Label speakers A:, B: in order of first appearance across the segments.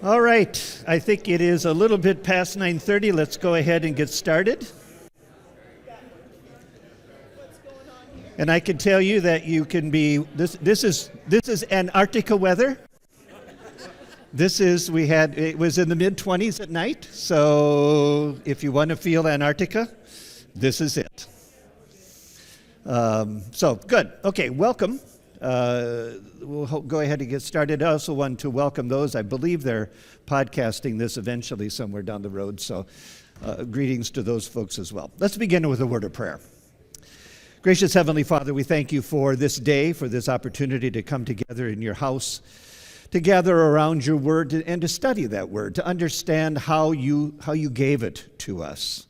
A: All right, I think it is a little bit past 9:30. Let's go ahead and get started. And I can tell you that you can be, this is Antarctica weather. It was in the mid-20s at night, so if you want to feel Antarctica, this is it. So, good. Okay, welcome. We'll go ahead and get started. I also want to welcome those. I believe they're podcasting this eventually somewhere down the road, so greetings to those folks as well. Let's begin with a word of prayer. Gracious Heavenly Father, we thank you for this day, for this opportunity to come together in your house, to gather around your word and to study that word, to understand how you gave it to us.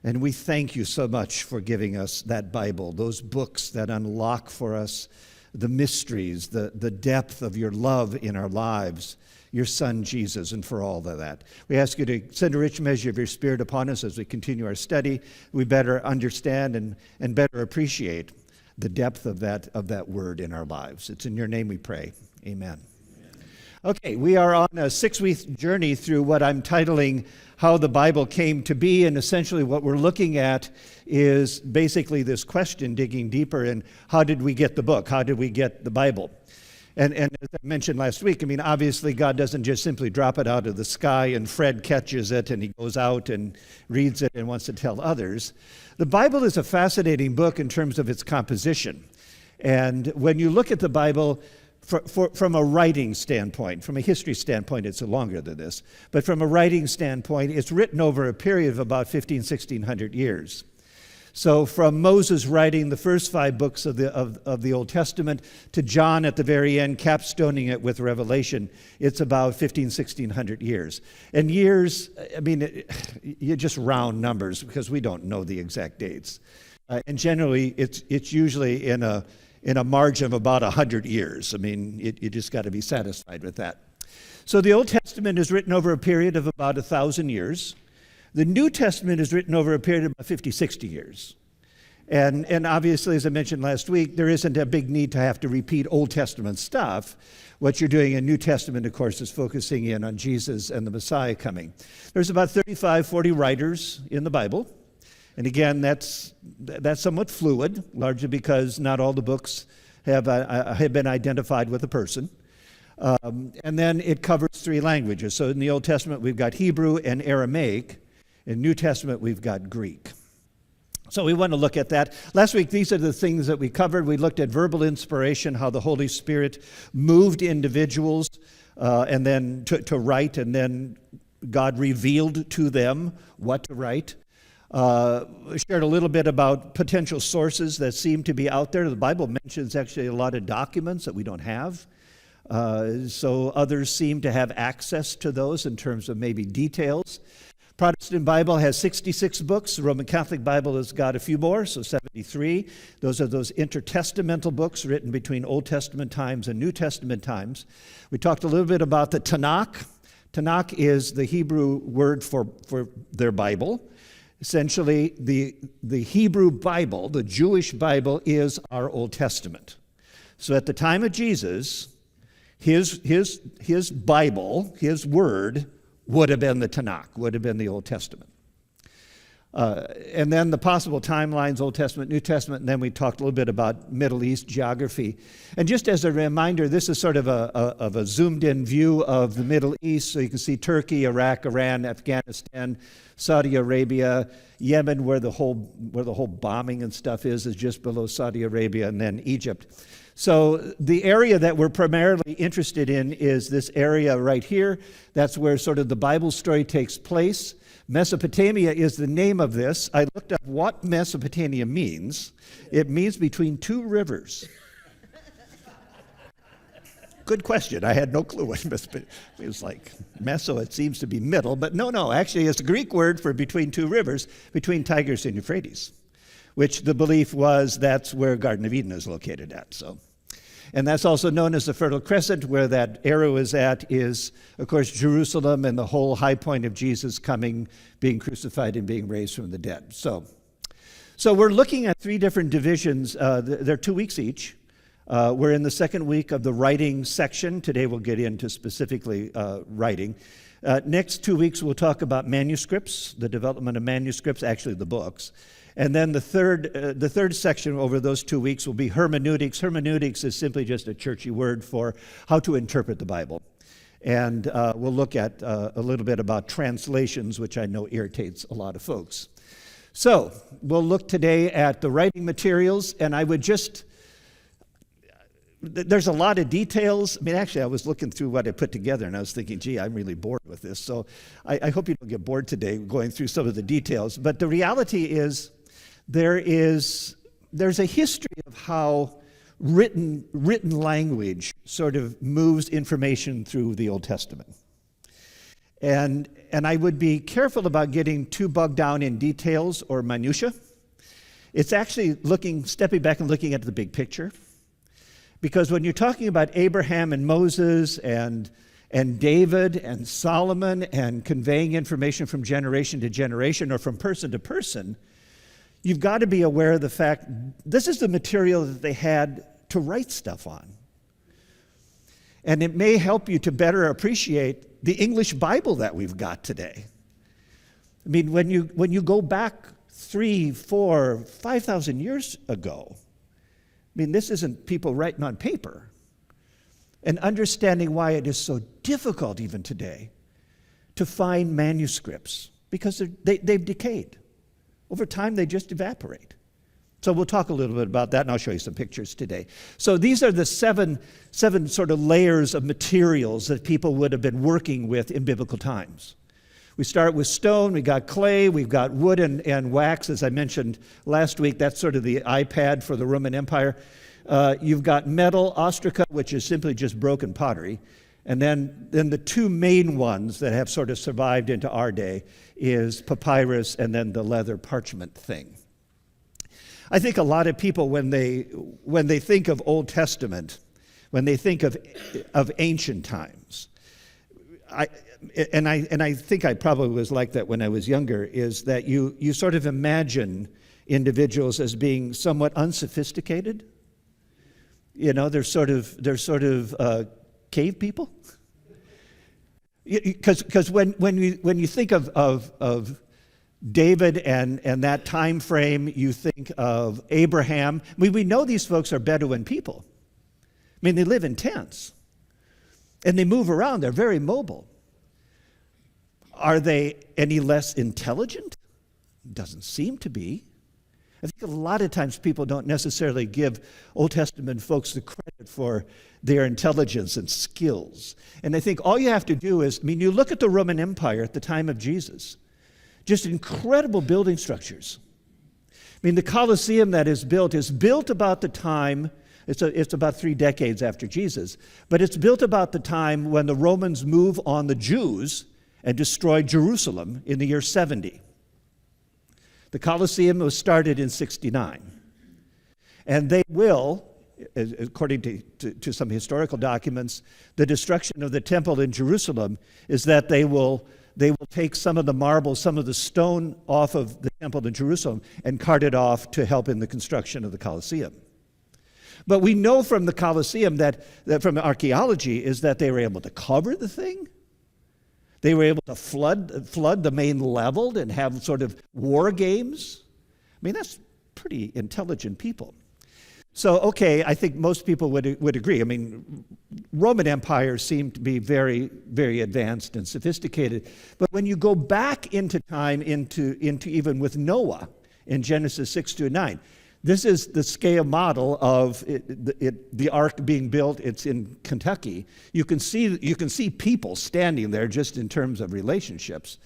A: And we thank you so much for giving us that Bible, those books that unlock for us the mysteries, the depth of your love in our lives, your Son Jesus, and for all of that. We ask you to send a rich measure of your Spirit upon us as we continue our study. We better understand and better appreciate the depth of that word in our lives. It's in your name we pray. Amen. Okay, we are on a 6-week journey through what I'm titling How the Bible Came to Be, and essentially what we're looking at is basically this question, digging deeper in how did we get the book? How did we get the Bible? And as I mentioned last week, I mean, obviously God doesn't just simply drop it out of the sky and Fred catches it and he goes out and reads it and wants to tell others. The Bible is a fascinating book in terms of its composition. And when you look at the Bible, from a writing standpoint, from a history standpoint, it's longer than this. But from a writing standpoint, it's written over a period of about 1600 years. So from Moses writing the first 5 books of the Old Testament to John at the very end, capstoning it with Revelation, it's about 1600 years. And years, I mean, you just round numbers because we don't know the exact dates. And generally, it's usually in a margin of about 100 years. I mean, you just got to be satisfied with that. So the Old Testament is written over a period of about 1,000 years. The New Testament is written over a period of about 50, 60 years. And obviously, as I mentioned last week, there isn't a big need to have to repeat Old Testament stuff. What you're doing in New Testament, of course, is focusing in on Jesus and the Messiah coming. There's about 35, 40 writers in the Bible. And again, that's somewhat fluid, largely because not all the books have been identified with a person. And then it covers 3 languages. So in the Old Testament, we've got Hebrew and Aramaic. In New Testament, we've got Greek. So we want to look at that. Last week, these are the things that we covered. We looked at verbal inspiration, how the Holy Spirit moved individuals and then to write, and then God revealed to them what to write. Shared a little bit about potential sources that seem to be out there. The Bible mentions actually a lot of documents that we don't have. So others seem to have access to those in terms of maybe details. Protestant Bible has 66 books. The Roman Catholic Bible has got a few more, so 73. Those are those intertestamental books written between Old Testament times and New Testament times. We talked a little bit about the Tanakh. Tanakh is the Hebrew word for their Bible. Essentially, the Hebrew Bible, the Jewish Bible, is our Old Testament. So at the time of Jesus, his Bible, his word, would have been the Tanakh, would have been the Old Testament. And then the possible timelines, Old Testament, New Testament, and then we talked a little bit about Middle East geography. And just as a reminder, this is sort of a zoomed-in view of the Middle East. So you can see Turkey, Iraq, Iran, Afghanistan, Saudi Arabia, Yemen, where the whole bombing and stuff is just below Saudi Arabia, and then Egypt. So the area that we're primarily interested in is this area right here. That's where sort of the Bible story takes place. Mesopotamia is the name of this. I looked up what Mesopotamia means. It means between 2 rivers. Good question. I had no clue what Mesopotamia. It was like Meso, it seems to be middle, but no. Actually, it's a Greek word for between 2 rivers, between Tigris and Euphrates, which the belief was that's where Garden of Eden is located at. So. And that's also known as the Fertile Crescent, where that arrow is at is, of course, Jerusalem and the whole high point of Jesus coming, being crucified, and being raised from the dead. So we're looking at 3 different divisions. They're 2 weeks each. We're in the second week of the writing section. Today we'll get into specifically writing. Next 2 weeks we'll talk about manuscripts, the development of manuscripts, actually the books. And then the third section over those 2 weeks will be hermeneutics. Hermeneutics is simply just a churchy word for how to interpret the Bible. And we'll look at a little bit about translations, which I know irritates a lot of folks. So we'll look today at the writing materials, and I would just, there's a lot of details. I mean, actually, I was looking through what I put together, and I was thinking, gee, I'm really bored with this. So I hope you don't get bored today going through some of the details. But the reality is, there's a history of how written language sort of moves information through the Old Testament. And I would be careful about getting too bogged down in details or minutia. It's actually stepping back and looking at the big picture. Because when you're talking about Abraham and Moses and David and Solomon and conveying information from generation to generation or from person to person, you've got to be aware of the fact this is the material that they had to write stuff on. And it may help you to better appreciate the English Bible that we've got today. I mean, when you go back 3, 4, 5,000 years ago, I mean, this isn't people writing on paper. And understanding why it is so difficult even today to find manuscripts, because they've decayed. Over time, they just evaporate. So we'll talk a little bit about that, and I'll show you some pictures today. So these are the seven sort of layers of materials that people would have been working with in biblical times. We start with stone, we got clay, we've got wood and wax, as I mentioned last week. That's sort of the iPad for the Roman Empire. You've got metal, ostraca, which is simply just broken pottery. And then the two main ones that have sort of survived into our day is papyrus and then the leather parchment thing. I think a lot of people, when they think of Old Testament, when they think of ancient times, I think I probably was like that when I was younger, is that you sort of imagine individuals as being somewhat unsophisticated. You know, they're sort of cave people. Because when you think of David and that time frame, you think of Abraham. I mean, we know these folks are Bedouin people. I mean, they live in tents. And they move around. They're very mobile. Are they any less intelligent? Doesn't seem to be. I think a lot of times people don't necessarily give Old Testament folks the credit for their intelligence and skills. And I think all you have to do is, I mean, you look at the Roman Empire at the time of Jesus, just incredible building structures. I mean, the Colosseum that is built about the time, it's about 3 decades after Jesus, but it's built about the time when the Romans move on the Jews and destroy Jerusalem in the year 70. The Colosseum was started in 69. And they will, according to some historical documents, the destruction of the temple in Jerusalem is that they will take some of the marble, some of the stone off of the temple in Jerusalem and cart it off to help in the construction of the Colosseum. But we know from the Colosseum that from archaeology is that they were able to cover the thing. They were able to flood the main level and have sort of war games. I mean, that's pretty intelligent people. So, okay, I think most people would agree. I mean, Roman empires seem to be very, very advanced and sophisticated. But when you go back into time, into even with Noah in Genesis 6-9, this is the scale model of the ark being built. It's in Kentucky. You can see people standing there just in terms of relationships.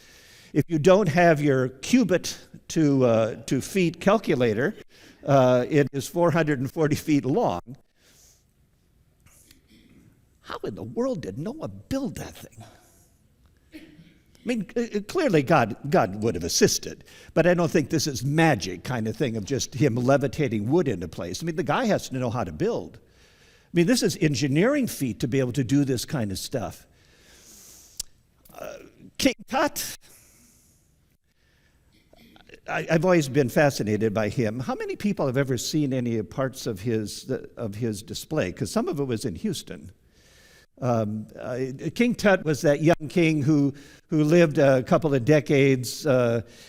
A: If you don't have your cubit to feet calculator, it is 440 feet long. How in the world did Noah build that thing? I mean, clearly God would have assisted, but I don't think this is magic kind of thing of just him levitating wood into place. I mean, the guy has to know how to build. I mean, this is engineering feat to be able to do this kind of stuff. King Tut, I've always been fascinated by him. How many people have ever seen any parts of his display? Because some of it was in Houston. King Tut was that young king who lived a couple of decades.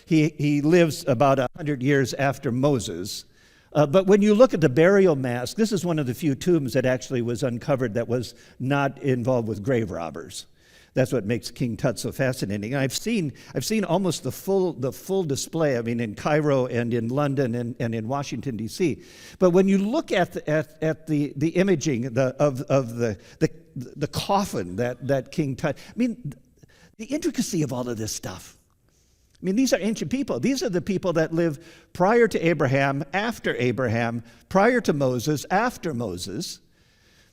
A: He lives about 100 years after Moses. But when you look at the burial mask, this is one of the few tombs that actually was uncovered that was not involved with grave robbers. That's what makes King Tut so fascinating. And I've seen almost the full display. I mean, in Cairo and in London and in Washington D.C. But when you look at the imaging of the coffin that King Tut, I mean, the intricacy of all of this stuff. I mean, these are ancient people. These are the people that lived prior to Abraham, after Abraham, prior to Moses, after Moses.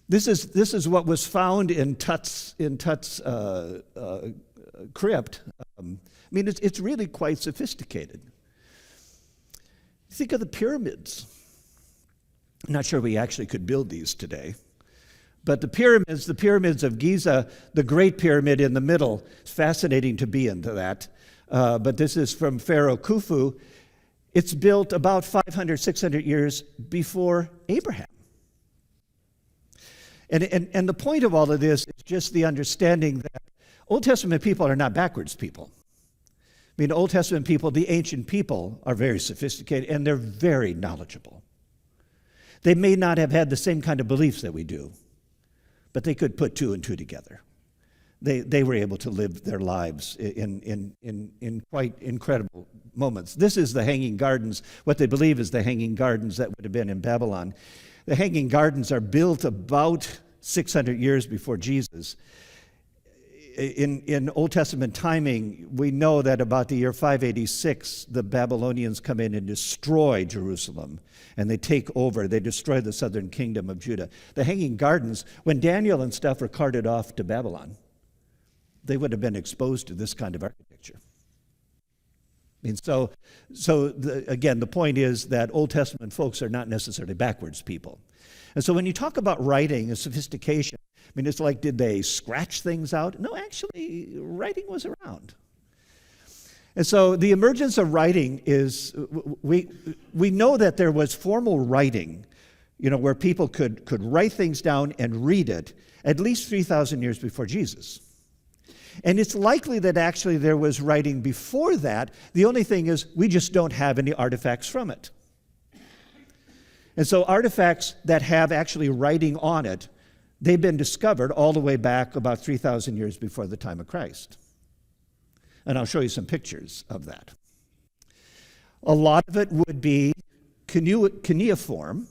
A: This is what was found in Tut's crypt. I mean, it's really quite sophisticated. Think of the pyramids. I'm not sure we actually could build these today. But the pyramids of Giza, the Great Pyramid in the middle, it's fascinating to be into that. But this is from Pharaoh Khufu. It's built about 500, 600 years before Abraham. And the point of all of this is just the understanding that Old Testament people are not backwards people. I mean, Old Testament people, the ancient people, are very sophisticated and they're very knowledgeable. They may not have had the same kind of beliefs that we do, but they could put two and two together. They were able to live their lives in quite incredible moments. This is the Hanging Gardens, what they believe is the Hanging Gardens that would have been in Babylon. The Hanging Gardens are built about 600 years before Jesus. In Old Testament timing, we know that about the year 586, the Babylonians come in and destroy Jerusalem, and they take over. They destroy the southern kingdom of Judah. The Hanging Gardens, when Daniel and stuff were carted off to Babylon, they would have been exposed to this kind of architecture. I mean, again, the point is that Old Testament folks are not necessarily backwards people. And so when you talk about writing and sophistication, I mean, it's like, did they scratch things out? No, actually, writing was around. And so the emergence of writing is, we know that there was formal writing, where people could write things down and read it at least 3,000 years before Jesus. And it's likely that actually there was writing before that. The only thing is we just don't have any artifacts from it. And so artifacts that have actually writing on it, they've been discovered all the way back about 3,000 years before the time of Christ. And I'll show you some pictures of that. A lot of it would be cuneiform,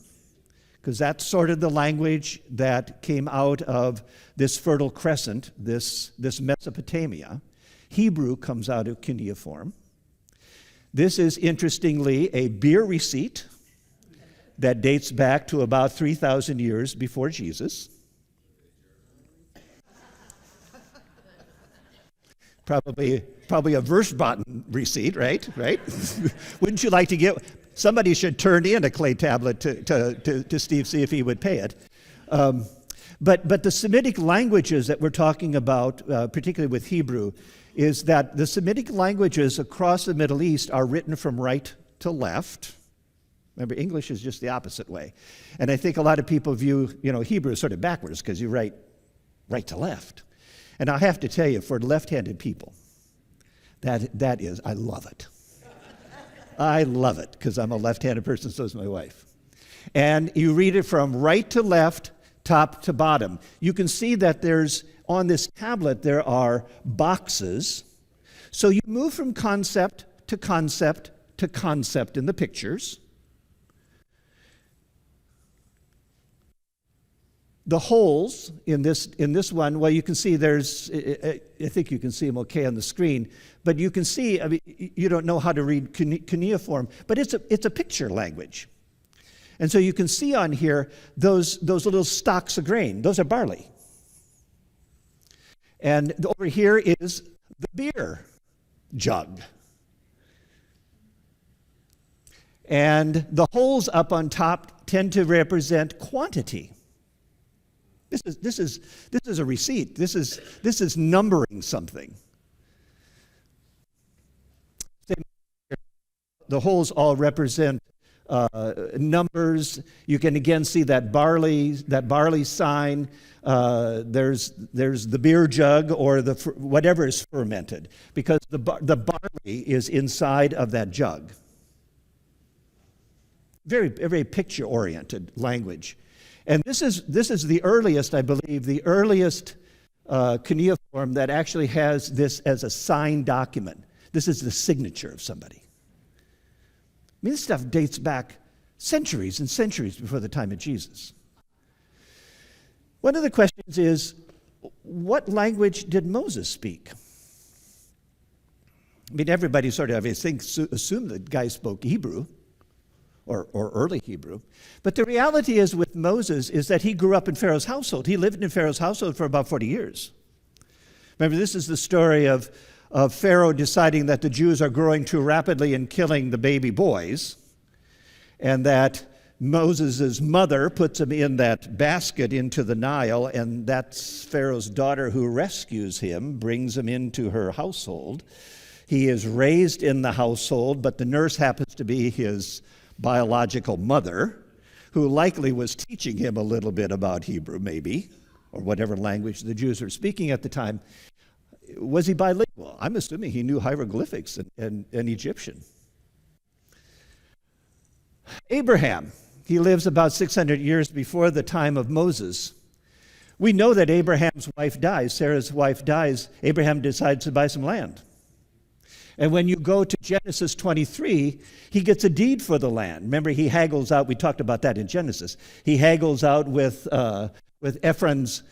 A: because that's sort of the language that came out of this Fertile Crescent, this Mesopotamia. Hebrew comes out of cuneiform. This is, interestingly, a beer receipt that dates back to about 3,000 years before Jesus. Probably a Vershbotten receipt, right? Wouldn't you like to get... Somebody should turn in a clay tablet to Steve, see if he would pay it. But the Semitic languages that we're talking about, particularly with Hebrew, is that the Semitic languages across the Middle East are written from right to left. Remember, English is just the opposite way. And I think a lot of people view, Hebrew as sort of backwards because you write right to left. And I have to tell you, for left-handed people, that is, I love it. I love it because I'm a left-handed person, so is my wife. And you read it from right to left, top to bottom. You can see that on this tablet, there are boxes. So you move from concept to concept to concept in the pictures. The holes in this one, well, you can see I think you can see them okay on the screen, but you can see, I mean, you don't know how to read cuneiform, but it's a picture language. And so you can see on here those little stalks of grain. Those are barley. And over here is the beer jug. And the holes up on top tend to represent quantity. This is a receipt. This is numbering something. the holes all represent numbers. You can again see that barley sign. There's the beer jug or whatever is fermented, because the barley is inside of that jug. Very, very picture-oriented language. And this is the earliest, I believe, the earliest cuneiform that actually has this as a signed document. This is the signature of somebody. I mean, this stuff dates back centuries and centuries before the time of Jesus. One of the questions is, what language did Moses speak? I mean, everybody sort of, I think, assumed that the guy spoke Hebrew, or early Hebrew. But the reality is with Moses is that he grew up in Pharaoh's household. He lived in Pharaoh's household for about 40 years. Remember, this is the story of Pharaoh deciding that the Jews are growing too rapidly and killing the baby boys, and that Moses' mother puts him in that basket into the Nile, and that's Pharaoh's daughter who rescues him, brings him into her household. He is raised in the household, but the nurse happens to be his biological mother, who likely was teaching him a little bit about Hebrew, maybe, or whatever language the Jews were speaking at the time. Was he bilingual? I'm assuming he knew hieroglyphics and Egyptian. Abraham, he lives about 600 years before the time of Moses. We know that Abraham's wife dies, Sarah's wife dies. Abraham decides to buy some land. And when you go to Genesis 23, he gets a deed for the land. Remember, he haggles out, we talked about that in Genesis. He haggles out with Ephron's,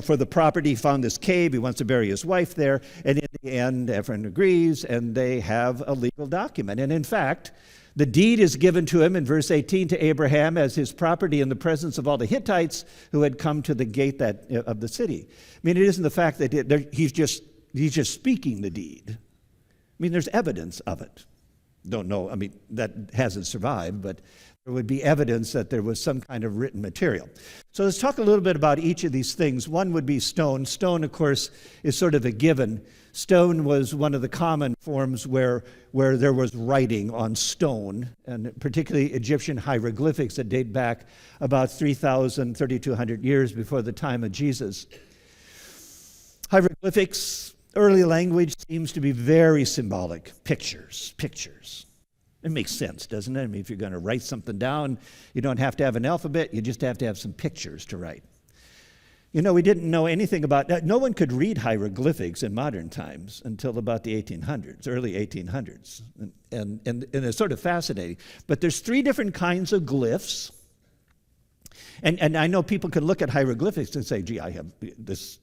A: for the property. He found this cave, he wants to bury his wife there, and in the end, Ephron agrees, and they have a legal document. And in fact, the deed is given to him in verse 18 to Abraham as his property in the presence of all the Hittites who had come to the gate of the city. I mean, it isn't the fact that he's just speaking the deed. I mean, there's evidence of it. Don't know, I mean, that hasn't survived, but there would be evidence that there was some kind of written material. So let's talk a little bit about each of these things. One would be stone. Stone, of course, is sort of a given. Stone was one of the common forms where there was writing on stone, and particularly Egyptian hieroglyphics that date back about 3,200 years before the time of Jesus. Hieroglyphics, early language, seems to be very symbolic. Pictures. It makes sense, doesn't it? I mean, if you're going to write something down, you don't have to have an alphabet, you just have to have some pictures to write. You know, we didn't know anything about that. No one could read hieroglyphics in modern times until about the 1800s, early 1800s. And it's sort of fascinating. But there's 3 different kinds of glyphs. And I know people can look at hieroglyphics and say, gee, this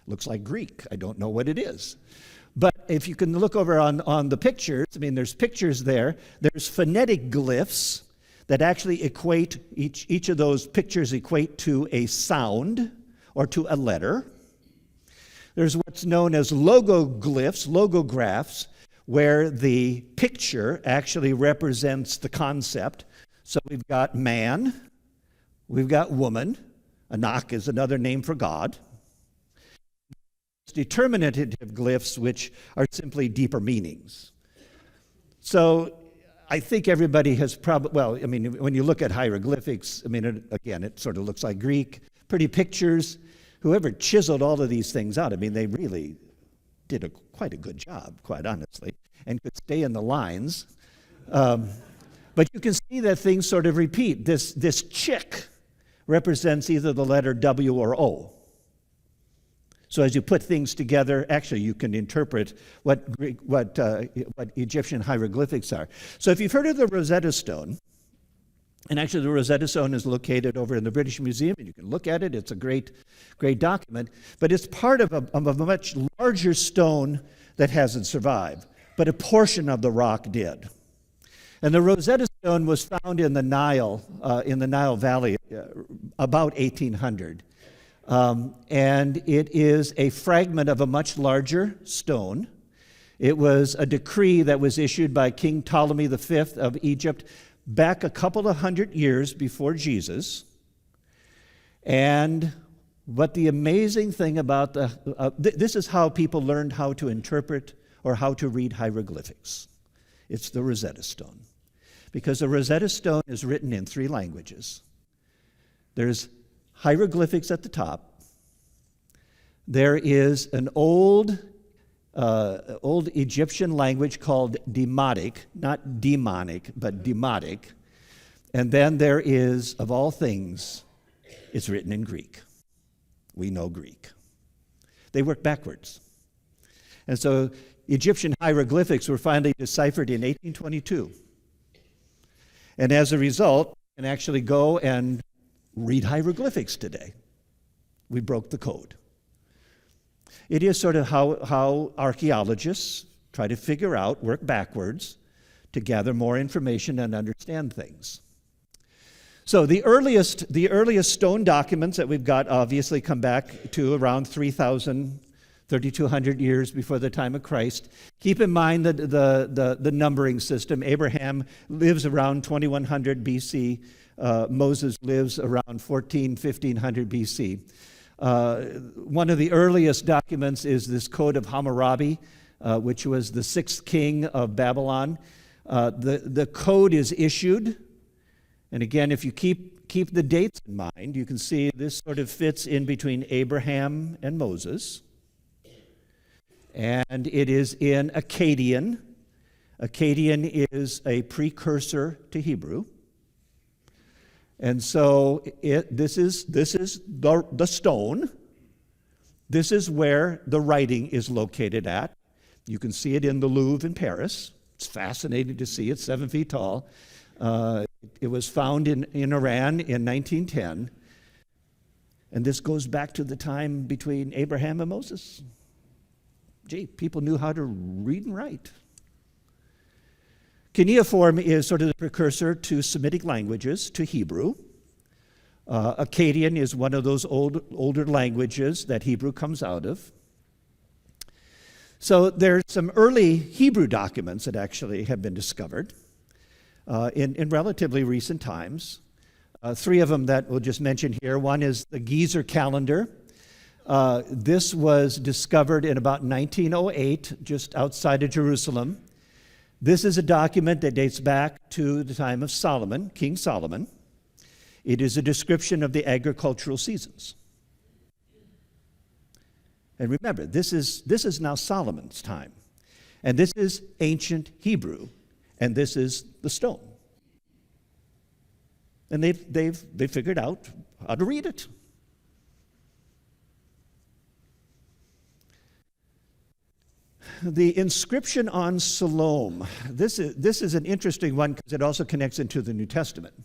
A: looks like Greek. I don't know what it is. But if you can look over on the pictures, I mean, there's pictures there. There's phonetic glyphs that actually equate, each of those pictures equate to a sound or to a letter. There's what's known as logoglyphs, logographs, where the picture actually represents the concept. So we've got man, we've got woman. Anak is another name for God. Determinative glyphs, which are simply deeper meanings. So I think everybody has probably, well, I mean, when you look at hieroglyphics, I mean, again, it sort of looks like Greek. Pretty pictures. Whoever chiseled all of these things out, I mean, they really did quite a good job, quite honestly, and could stay in the lines. But you can see that things sort of repeat. This chick represents either the letter W or O. So as you put things together, actually you can interpret what Egyptian hieroglyphics are. So if you've heard of the Rosetta Stone, and actually the Rosetta Stone is located over in the British Museum, and you can look at it. It's a great document, but it's part of a much larger stone that hasn't survived, but a portion of the rock did. And the Rosetta Stone was found in the Nile Valley, about 1800. And it is a fragment of a much larger stone. It was a decree that was issued by King Ptolemy V of Egypt back a couple of hundred years before Jesus. And what the amazing thing about this is how people learned how to interpret or how to read hieroglyphics. It's the Rosetta Stone. Because the Rosetta Stone is written in 3 languages. There's hieroglyphics at the top. There is an old Egyptian language called Demotic, not demonic, but Demotic. And then there is, of all things, it's written in Greek. We know Greek. They work backwards. And so Egyptian hieroglyphics were finally deciphered in 1822. And as a result, you can actually go and read hieroglyphics today. We broke the code. It is sort of how archaeologists try to figure out, work backwards, to gather more information and understand things. So the earliest stone documents that we've got obviously come back to around 3,200 years before the time of Christ. Keep in mind that the numbering system. Abraham lives around 2100 BC. Moses lives around 1500 BC. One of the earliest documents is this Code of Hammurabi, which was the 6th king of Babylon. The code is issued. And again, if you keep the dates in mind, you can see this sort of fits in between Abraham and Moses. And it is in Akkadian. Akkadian is a precursor to Hebrew. And so this is the stone. This is where the writing is located at. You can see it in the Louvre in Paris. It's fascinating to see. It's 7 feet tall. It was found in Iran in 1910. And this goes back to the time between Abraham and Moses. Gee, people knew how to read and write. Cuneiform is sort of the precursor to Semitic languages, to Hebrew. Akkadian is one of those older languages that Hebrew comes out of. So there's some early Hebrew documents that actually have been discovered in relatively recent times. 3 of them that we'll just mention here. One is the Gezer calendar. This was discovered in about 1908, just outside of Jerusalem. This is a document that dates back to the time of Solomon, King Solomon. It is a description of the agricultural seasons. And remember, this is now Solomon's time. And this is ancient Hebrew, and this is the stone. And they've figured out how to read it. The inscription on Siloam. This is an interesting one because it also connects into the New Testament.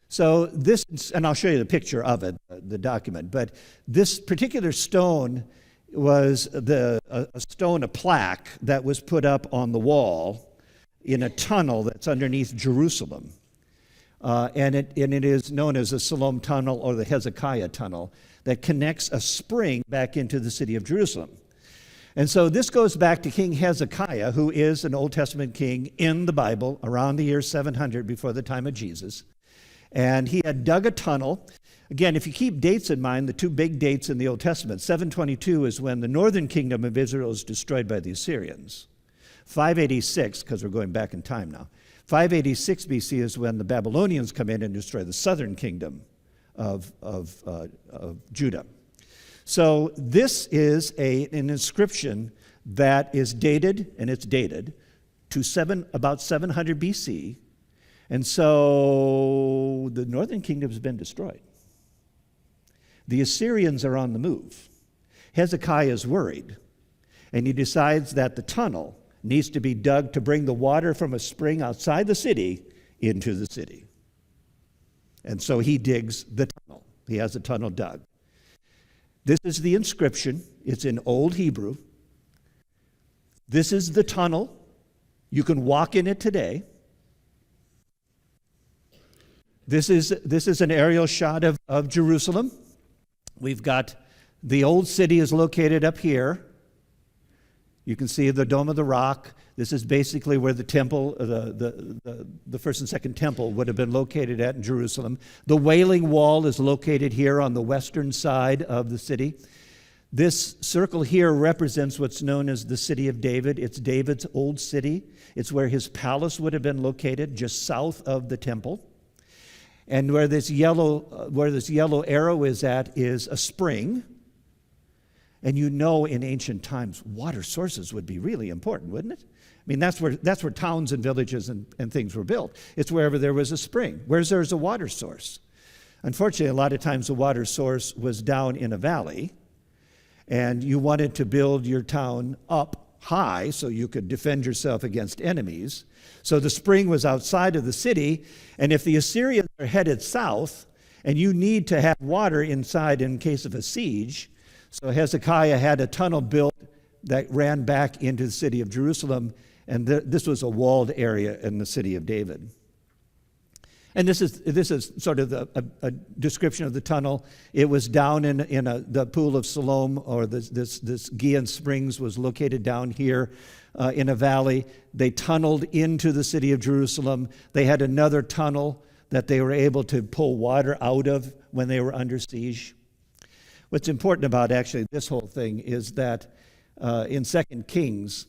A: So this, and I'll show you the picture of it, the document, but this particular stone was a plaque that was put up on the wall in a tunnel that's underneath Jerusalem. And it is known as the Siloam Tunnel or the Hezekiah Tunnel that connects a spring back into the city of Jerusalem. And so this goes back to King Hezekiah, who is an Old Testament king in the Bible around the year 700 before the time of Jesus. And he had dug a tunnel. Again, if you keep dates in mind, the 2 big dates in the Old Testament, 722 is when the northern kingdom of Israel is destroyed by the Assyrians. 586, because we're going back in time now, 586 BC is when the Babylonians come in and destroy the southern kingdom of Judah. So this is an inscription that is dated, and it's dated, to about 700 BC. And so the northern kingdom has been destroyed. The Assyrians are on the move. Hezekiah is worried, and he decides that the tunnel needs to be dug to bring the water from a spring outside the city into the city. And so he digs the tunnel. He has the tunnel dug. This is the inscription. It's in Old Hebrew. This is the tunnel. You can walk in it today. This is an aerial shot of Jerusalem. We've got the old city is located up here. You can see the Dome of the Rock. This is basically where the temple, the first and second temple would have been located at in Jerusalem. The Wailing Wall is located here on the western side of the city. This circle here represents what's known as the city of David. It's David's old city. It's where his palace would have been located, just south of the temple. And where this yellow arrow is at is a spring. And you know, in ancient times, water sources would be really important, wouldn't it? I mean, that's where towns and villages and things were built. It's wherever there was a spring, where there's a water source. Unfortunately, a lot of times the water source was down in a valley, and you wanted to build your town up high so you could defend yourself against enemies. So the spring was outside of the city, and if the Assyrians are headed south, and you need to have water inside in case of a siege, so Hezekiah had a tunnel built that ran back into the city of Jerusalem, and this was a walled area in the city of David. And this is sort of a description of the tunnel. It was down in the pool of Siloam, or this Gihon Springs was located down here in a valley. They tunneled into the city of Jerusalem. They had another tunnel that they were able to pull water out of when they were under siege. What's important about actually this whole thing is that in 2 Kings,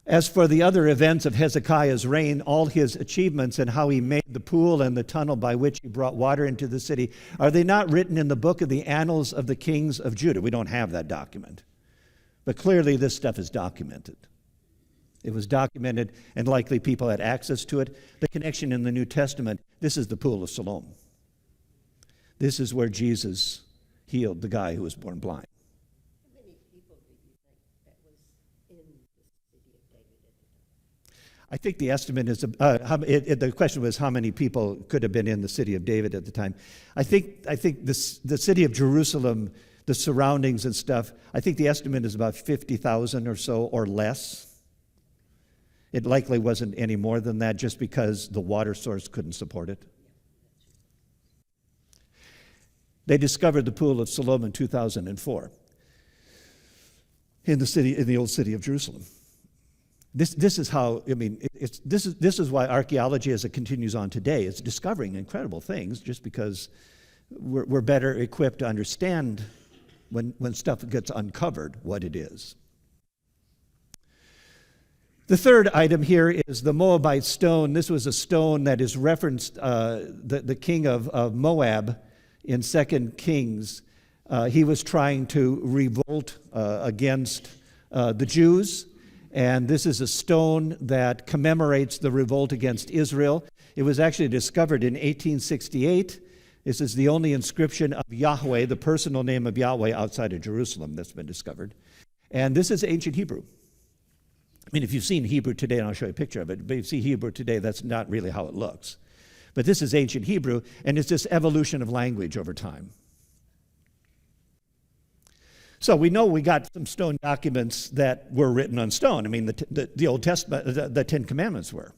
A: as for the other events of Hezekiah's reign, all his achievements and how he made the pool and the tunnel by which he brought water into the city, are they not written in the book of the Annals of the Kings of Judah? We don't have that document. But clearly this stuff is documented. It was documented, and likely people had access to it. The connection in the New Testament, this is the pool of Siloam. This is where Jesus healed the guy who was born blind.
B: How many people do you think that was in the city of David at the time?
A: I think the estimate is, the question was how many people could have been in the city of David at the time. I think the city of Jerusalem, the surroundings and stuff, I think the estimate is about 50,000 or so, or less. It likely wasn't any more than that, just because the water source couldn't support it. They discovered the pool of Siloam in 2004 in the old city of Jerusalem. This is how, I mean, this is why archaeology, as it continues on today, is discovering incredible things, just because we're better equipped to understand when stuff gets uncovered what it is. The third item here is the Moabite stone. This was a stone that is referenced, the king of Moab in 2 Kings. He was trying to revolt against the Jews, and this is a stone that commemorates the revolt against Israel. It was actually discovered in 1868. This is the only inscription of Yahweh, the personal name of Yahweh, outside of Jerusalem that's been discovered. And this is ancient Hebrew. I mean, if you've seen Hebrew today, and I'll show you a picture of it, but if you see Hebrew today, that's not really how it looks. But this is ancient Hebrew, and it's this evolution of language over time. So we know we got some stone documents that were written on stone. I mean, the Old Testament, the Ten Commandments were.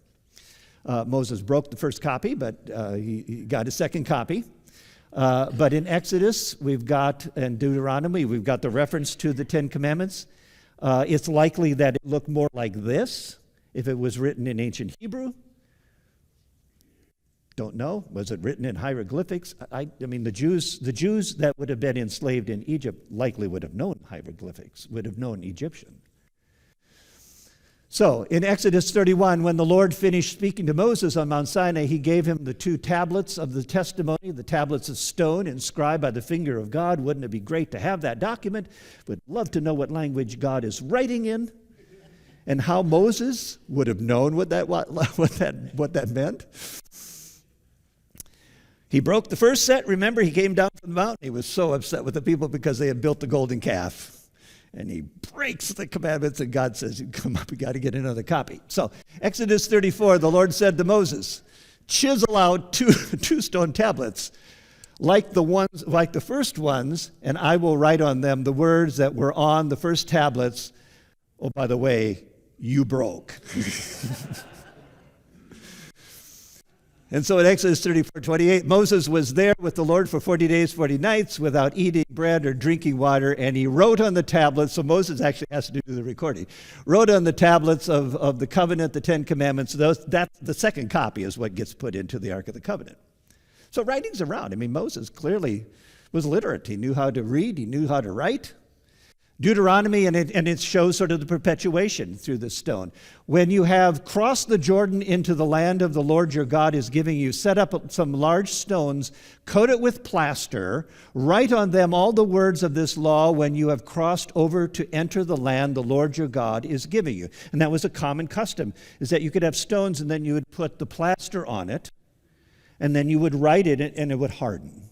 A: Moses broke the first copy, but he got a second copy. But in Exodus, we've got, and Deuteronomy, we've got the reference to the Ten Commandments. It's likely that it looked more like this if it was written in ancient Hebrew. Don't know. Was it written in hieroglyphics? I mean, the Jews that would have been enslaved in Egypt likely would have known hieroglyphics, would have known Egyptian. So in Exodus 31, when the Lord finished speaking to Moses on Mount Sinai, he gave him the 2 tablets of the testimony, the tablets of stone inscribed by the finger of God. Wouldn't it be great to have that document? Would love to know what language God is writing in, and how Moses would have known what that meant. He broke the first set. Remember, he came down from the mountain. He was so upset with the people because they had built the golden calf. And he breaks the commandments, and God says, come up, we got to get another copy. So, Exodus 34, the Lord said to Moses, chisel out two stone tablets, like the first ones, and I will write on them the words that were on the first tablets. Oh, by the way, you broke. And so in Exodus 34:28, Moses was there with the Lord for 40 days, 40 nights without eating bread or drinking water, and he wrote on the tablets, so Moses actually has to do the recording, wrote on the tablets of the covenant, the 10 commandments. That's the second copy is what gets put into the Ark of the Covenant. So writing's around. I mean, Moses clearly was literate. He knew how to read. He knew how to write. Deuteronomy, and it shows sort of the perpetuation through the stone. When you have crossed the Jordan into the land of the Lord your God is giving you, set up some large stones, coat it with plaster, write on them all the words of this law when you have crossed over to enter the land the Lord your God is giving you. And that was a common custom, is that you could have stones and then you would put the plaster on it, and then you would write it and it would harden.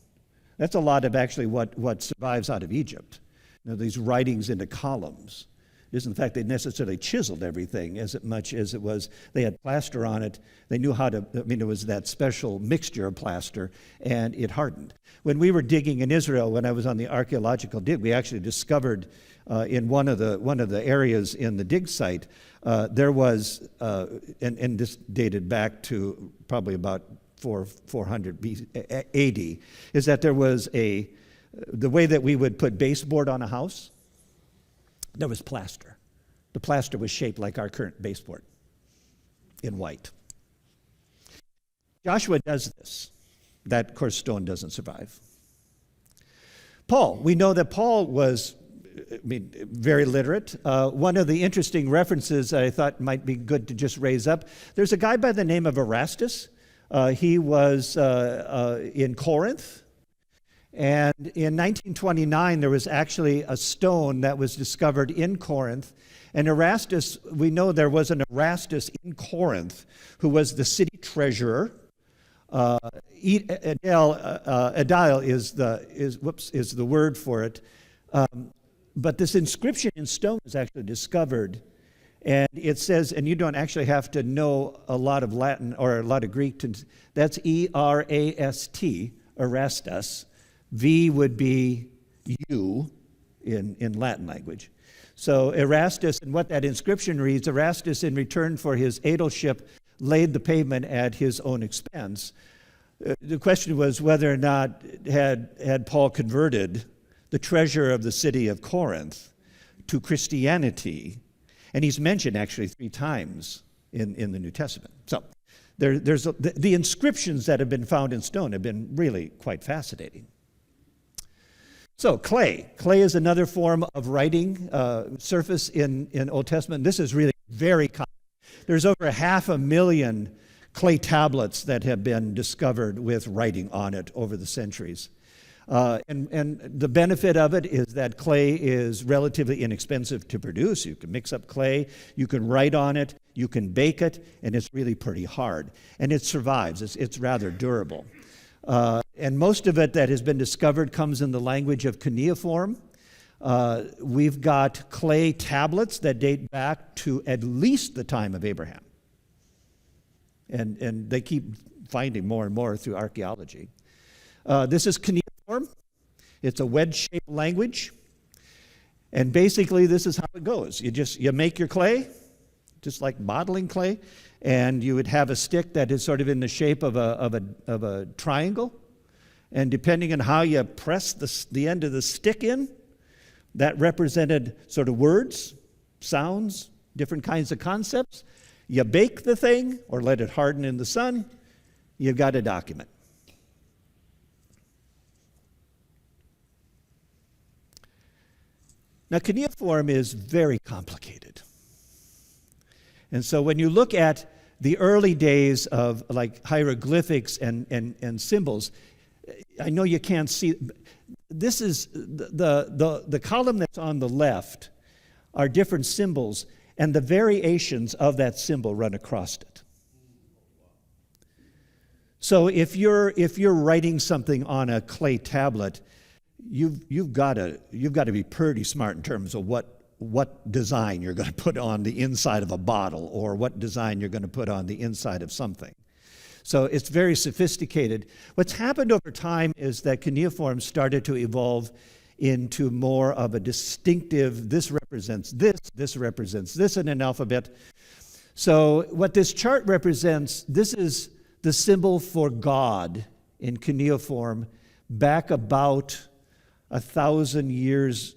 A: That's a lot of actually what survives out of Egypt. These writings into columns. It isn't the fact they necessarily chiseled everything as much as it was they had plaster on it. They knew how to, it was that special mixture of plaster, and it hardened. When we were digging in Israel, when I was on the archaeological dig, we actually discovered in one of the areas in the dig site, there was, and this dated back to probably about 400 AD, is that there was the way that we would put baseboard on a house, there was plaster. The plaster was shaped like our current baseboard in white. Joshua does this. That, of course, stone doesn't survive. Paul, we know that Paul was very literate. One of the interesting references I thought might be good to just raise up, there's a guy by the name of Erastus. He was in Corinth. And in 1929, there was actually a stone that was discovered in Corinth. And Erastus, we know there was an Erastus in Corinth who was the city treasurer. Edile is the word for it. But this inscription in stone was actually discovered. And it says, and you don't actually have to know a lot of Latin or a lot of Greek. That's E-R-A-S-T, Erastus. V would be U in Latin language. So Erastus, and what that inscription reads, Erastus in return for his aedileship laid the pavement at his own expense. The question was whether or not had Paul converted the treasurer of the city of Corinth to Christianity. And he's mentioned actually 3 times in the New Testament. So there's the inscriptions that have been found in stone have been really quite fascinating. So clay. Clay is another form of writing surface in Old Testament. This is really very common. There's over 500,000 clay tablets that have been discovered with writing on it over the centuries. And the benefit of it is that clay is relatively inexpensive to produce. You can mix up clay, you can write on it, you can bake it, and it's really pretty hard. And it survives. It's rather durable. And most of it that has been discovered comes in the language of cuneiform. We've got clay tablets that date back to at least the time of Abraham. And they keep finding more and more through archaeology. This is cuneiform. It's a wedge-shaped language. And basically this is how it goes. You make your clay, just like modeling clay, and you would have a stick that is sort of in the shape of a triangle. And depending on how you press the end of the stick in, that represented sort of words, sounds, different kinds of concepts. You bake the thing or let it harden in the sun, you've got a document. Now, cuneiform is very complicated. And so when you look at the early days of like hieroglyphics and symbols, I know you can't see. This is the column that's on the left are different symbols, and the variations of that symbol run across it. So if you're writing something on a clay tablet, you've got to be pretty smart in terms of what design you're going to put on the inside of a bottle or what design you're going to put on the inside of something. So it's very sophisticated. What's happened over time is that cuneiform started to evolve into more of a distinctive, this represents this in an alphabet. So what this chart represents, this is the symbol for God in cuneiform back about 1,000 years,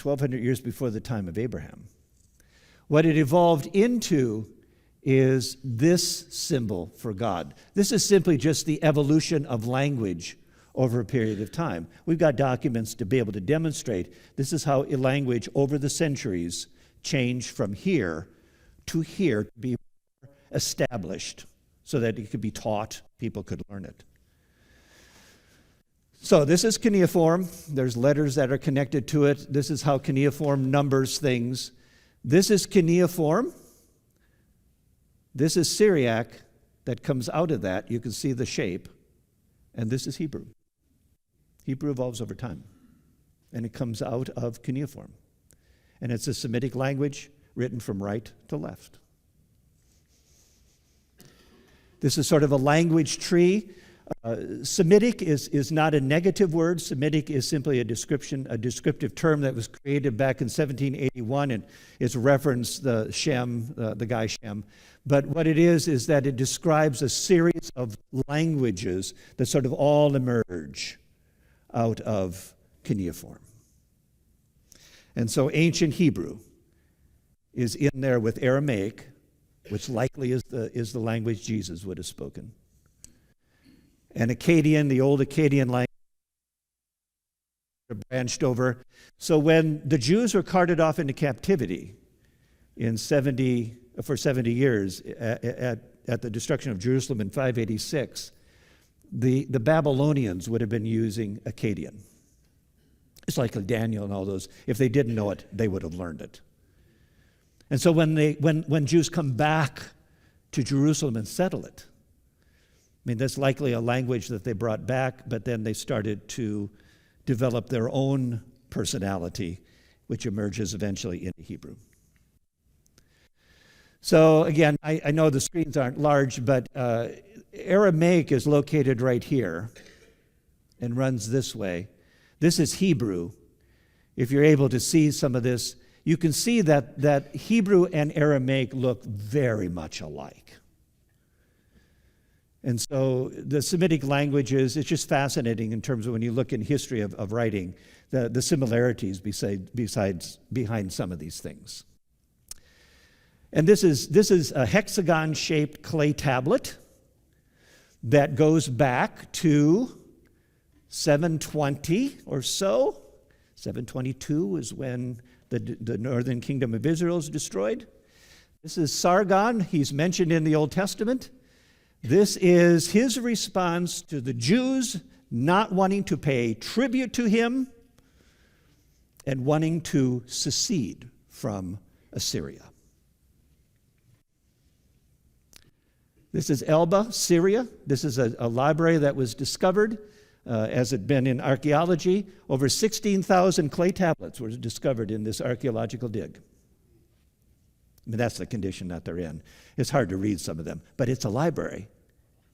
A: 1,200 years before the time of Abraham. What it evolved into is this symbol for God. This is simply just the evolution of language over a period of time. We've got documents to be able to demonstrate this is how a language over the centuries changed from here to here to be established so that it could be taught, people could learn it. So this is cuneiform. There's letters that are connected to it. This is how cuneiform numbers things. This is cuneiform. This is Syriac that comes out of that. You can see the shape. And this is Hebrew. Hebrew evolves over time. And it comes out of cuneiform. And it's a Semitic language written from right to left. This is sort of a language tree. Semitic is not a negative word. Semitic is simply a descriptive term that was created back in 1781, and it's referenced the Shem, the guy Shem. But what it is that it describes a series of languages that sort of all emerge out of cuneiform. And so ancient Hebrew is in there with Aramaic, which likely is the language Jesus would have spoken. And Akkadian, the old Akkadian language, branched over. So when the Jews were carted off into captivity for 70 years at the destruction of Jerusalem in 586, the Babylonians would have been using Akkadian. It's like Daniel and all those. If they didn't know it, they would have learned it. And so when Jews come back to Jerusalem and settle it, I mean, that's likely a language that they brought back, but then they started to develop their own personality, which emerges eventually into Hebrew. So again, I know the screens aren't large, but Aramaic is located right here and runs this way. This is Hebrew. If you're able to see some of this, you can see that Hebrew and Aramaic look very much alike. And so the Semitic languages, it's just fascinating in terms of when you look in history of writing, the similarities behind some of these things. And this is a hexagon-shaped clay tablet that goes back to 720 or so. 722 is when the northern kingdom of Israel is destroyed. This is Sargon. He's mentioned in the Old Testament. This is his response to the Jews not wanting to pay tribute to him and wanting to secede from Assyria. This is Elba, Syria. This is a library that was discovered, as it had been in archaeology. Over 16,000 clay tablets were discovered in this archaeological dig. I mean, that's the condition that they're in. It's hard to read some of them, but it's a library,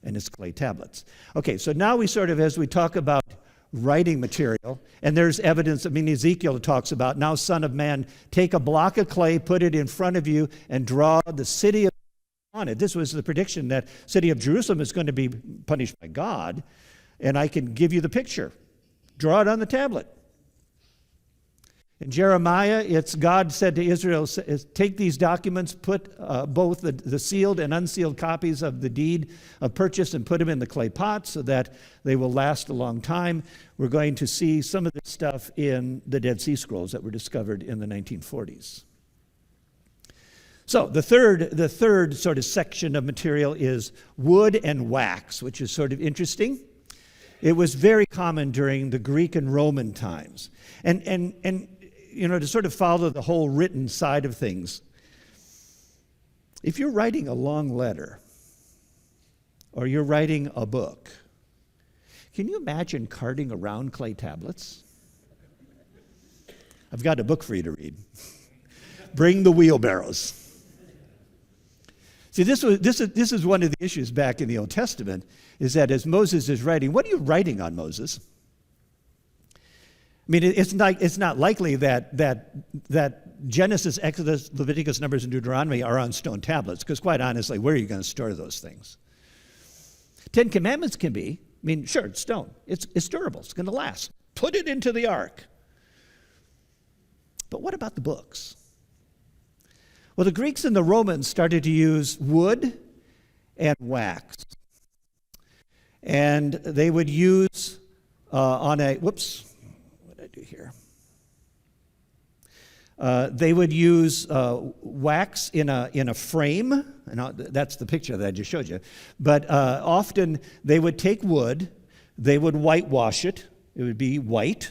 A: and it's clay tablets. Okay, so now we sort of, as we talk about writing material, and there's evidence, I mean, Ezekiel talks about, now, son of man, take a block of clay, put it in front of you, and draw the city on it. This was the prediction that city of Jerusalem is going to be punished by God, and I can give you the picture. Draw it on the tablet. In Jeremiah, it's God said to Israel, take these documents, put both the sealed and unsealed copies of the deed of purchase and put them in the clay pot so that they will last a long time. We're going to see some of this stuff in the Dead Sea Scrolls that were discovered in the 1940s. So the third sort of section of material is wood and wax, which is sort of interesting. It was very common during the Greek and Roman times. And you know, to sort of follow the whole written side of things, if you're writing a long letter or you're writing a book, can you imagine carting around clay tablets? I've got a book for you to read. Bring the wheelbarrows. See, this is one of the issues back in the Old Testament, is that as Moses is writing, what are you writing on, Moses? I mean, it's not likely that Genesis, Exodus, Leviticus, Numbers, and Deuteronomy are on stone tablets, because quite honestly, where are you going to store those things? 10 Commandments can be. I mean, sure, it's stone. It's durable. It's going to last. Put it into the ark. But what about the books? Well, the Greeks and the Romans started to use wood and wax. And they would use on a, whoops, what did I do here? They would use wax in a frame, and that's the picture that I just showed you. But often they would take wood, they would whitewash it, it would be white,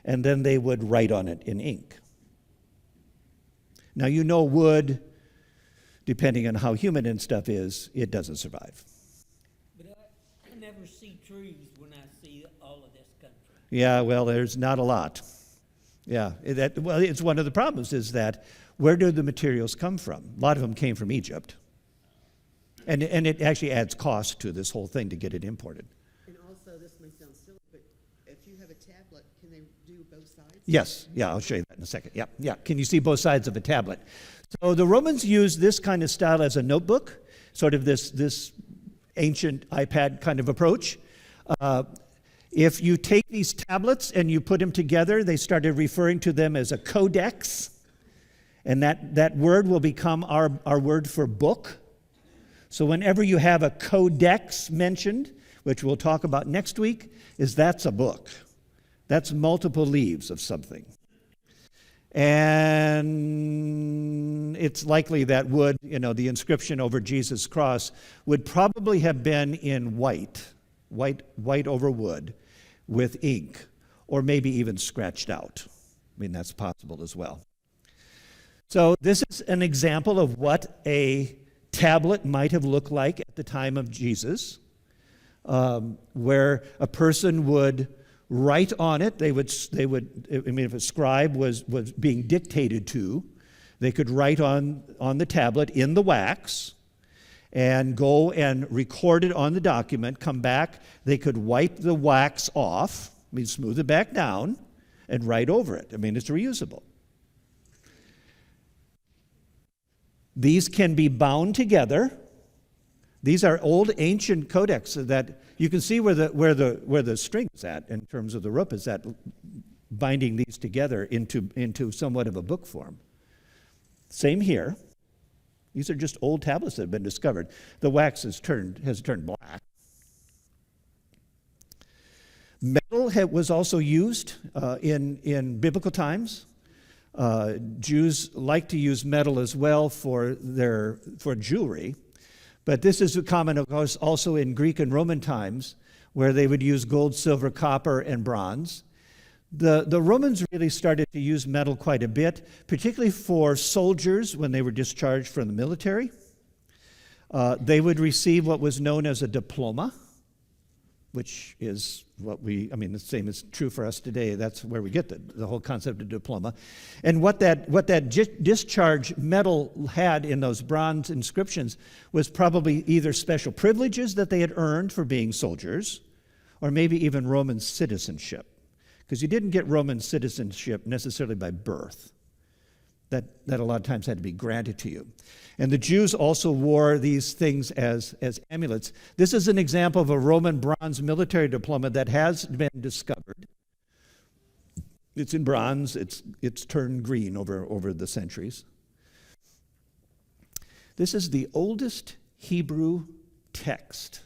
A: and then they would write on it in ink. Now you know wood, depending on how humid and stuff is, it doesn't survive.
C: But I never see trees when I see all of this country.
A: Yeah, well, there's not a lot. Yeah, it's one of the problems is that where do the materials come from? A lot of them came from Egypt. And it actually adds cost to this whole thing to get it imported.
D: And also, this may sound silly, but if you have a tablet, can they do both sides?
A: Yes, yeah, I'll show you that in a second. Yeah. Can you see both sides of a tablet? So the Romans used this kind of style as a notebook, sort of this ancient iPad kind of approach. If you take these tablets and you put them together, they started referring to them as a codex. And that word will become our word for book. So whenever you have a codex mentioned, which we'll talk about next week, that's a book. That's multiple leaves of something. And it's likely that wood, the inscription over Jesus' cross would probably have been in white over wood with ink, or maybe even scratched out. I mean, that's possible as well. So this is an example of what a tablet might have looked like at the time of Jesus, where a person would write on it. They would. If a scribe was being dictated to, they could write on the tablet in the wax, and go and record it on the document, come back. They could wipe the wax off, smooth it back down, and write over it. It's reusable. These can be bound together. These are old ancient codexes that you can see where the string is at in terms of the rope is at, binding these together into somewhat of a book form. Same here. These are just old tablets that have been discovered. The wax has turned black. Metal was also used in biblical times. Jews like to use metal as well for jewelry, but this is common, of course, also in Greek and Roman times, where they would use gold, silver, copper, and bronze. The Romans really started to use metal quite a bit, particularly for soldiers when they were discharged from the military. They would receive what was known as a diploma, which is the same is true for us today. That's where we get the whole concept of diploma. And what that discharge medal had in those bronze inscriptions was probably either special privileges that they had earned for being soldiers, or maybe even Roman citizenship. Because you didn't get Roman citizenship necessarily by birth. That a lot of times had to be granted to you. And the Jews also wore these things as amulets. This is an example of a Roman bronze military diploma that has been discovered. It's in bronze. It's turned green over the centuries. This is the oldest Hebrew text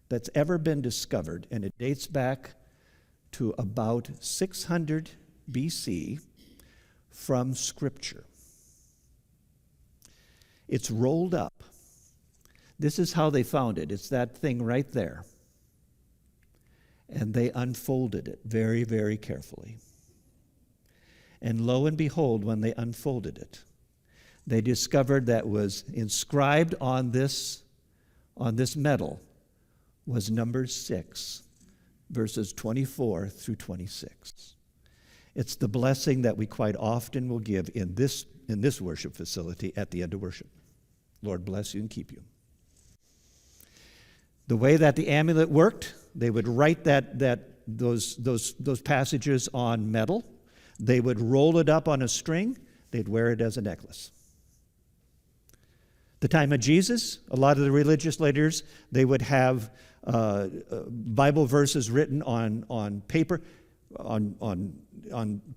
A: that's ever been discovered, and it dates back to about 600 BC from Scripture. It's rolled up. This is how they found it. It's that thing right there. And they unfolded it very, very carefully. And lo and behold, when they unfolded it, they discovered that was inscribed on this metal was Numbers 6, verses 24 through 26. It's the blessing that we quite often will give in this worship facility at the end of worship. Lord bless you and keep you. The way that the amulet worked, they would write those passages on metal. They would roll it up on a string. They'd wear it as a necklace. The time of Jesus, a lot of the religious leaders, they would have Bible verses written on paper, on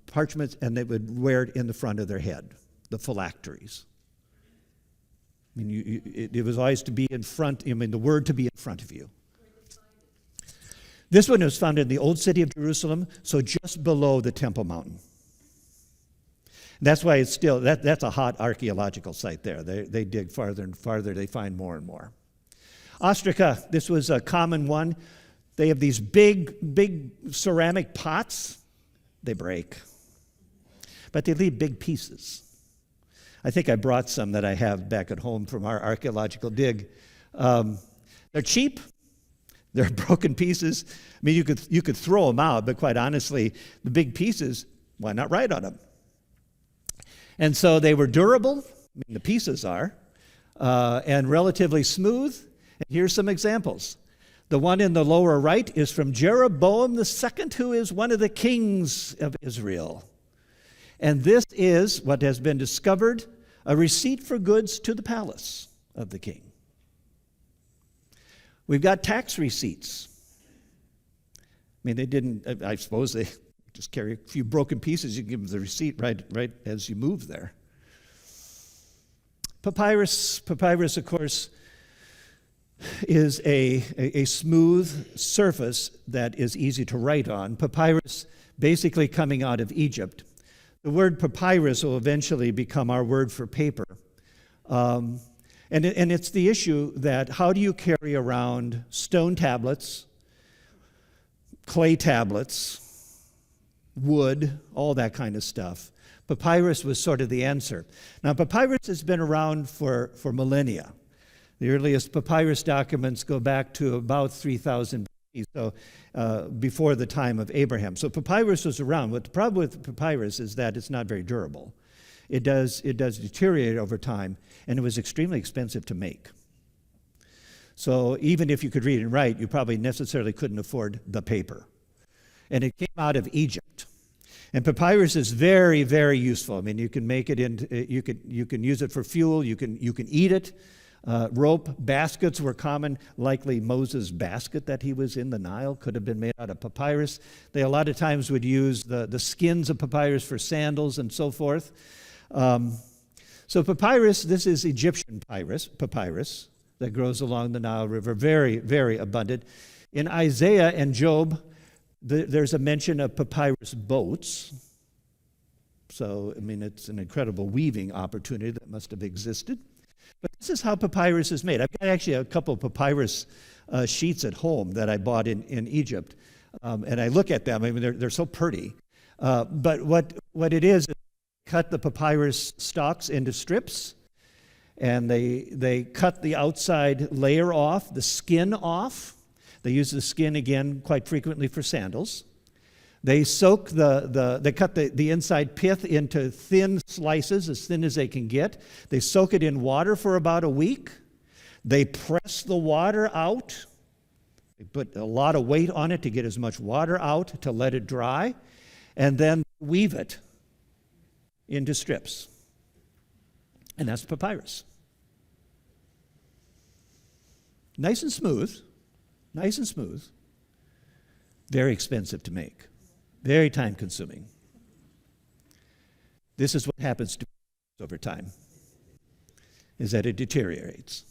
A: parchments, and they would wear it in the front of their head, the phylacteries. It was always to be in front, the word to be in front of you. This one was found in the old city of Jerusalem, so just below the Temple Mountain. That's why it's still, that's a hot archaeological site there. They dig farther and farther, they find more and more. Ostraca, this was a common one. They have these big ceramic pots. They break. But they leave big pieces. I think I brought some that I have back at home from our archaeological dig. They're cheap. They're broken pieces. I mean, you could throw them out, but quite honestly, the big pieces, why not write on them? And so they were durable. I mean, the pieces are, and relatively smooth. And here's some examples. The one in the lower right is from Jeroboam II, who is one of the kings of Israel. And this is what has been discovered, a receipt for goods to the palace of the king. We've got tax receipts. I mean, they didn't, I suppose they just carry a few broken pieces. You give them the receipt right as you move there. Papyrus, of course, is a smooth surface that is easy to write on. Papyrus basically coming out of Egypt. The word papyrus will eventually become our word for paper. And it's the issue that how do you carry around stone tablets, clay tablets, wood, all that kind of stuff. Papyrus was sort of the answer. Now, papyrus has been around for millennia. The earliest papyrus documents go back to about 3000 BC, so before the time of Abraham. So papyrus was around. But the problem with papyrus is that it's not very durable. It does deteriorate over time, and it was extremely expensive to make. So even if you could read and write, you probably necessarily couldn't afford the paper. And it came out of Egypt. And papyrus is very, very useful. I mean, you can make it into, you can use it for fuel. You can eat it. Rope baskets were common. Likely Moses' basket that he was in the Nile could have been made out of papyrus. They a lot of times would use the skins of papyrus for sandals and so forth. So papyrus, this is Egyptian papyrus that grows along the Nile River, very, very abundant. In Isaiah and Job, there's a mention of papyrus boats. So, I mean, it's an incredible weaving opportunity that must have existed. But this is how papyrus is made. I've got actually a couple of papyrus sheets at home that I bought in Egypt. And I look at them. I mean, they're so pretty. But what it is cut the papyrus stalks into strips, and they cut the outside layer off, the skin off. They use the skin again quite frequently for sandals. They soak they cut the inside pith into thin slices, as thin as they can get. They soak it in water for about a week. They press the water out. They put a lot of weight on it to get as much water out to let it dry, and then weave it into strips. And that's papyrus. Nice and smooth. Very expensive to make. Very time-consuming. This is what happens to over time, is that it deteriorates.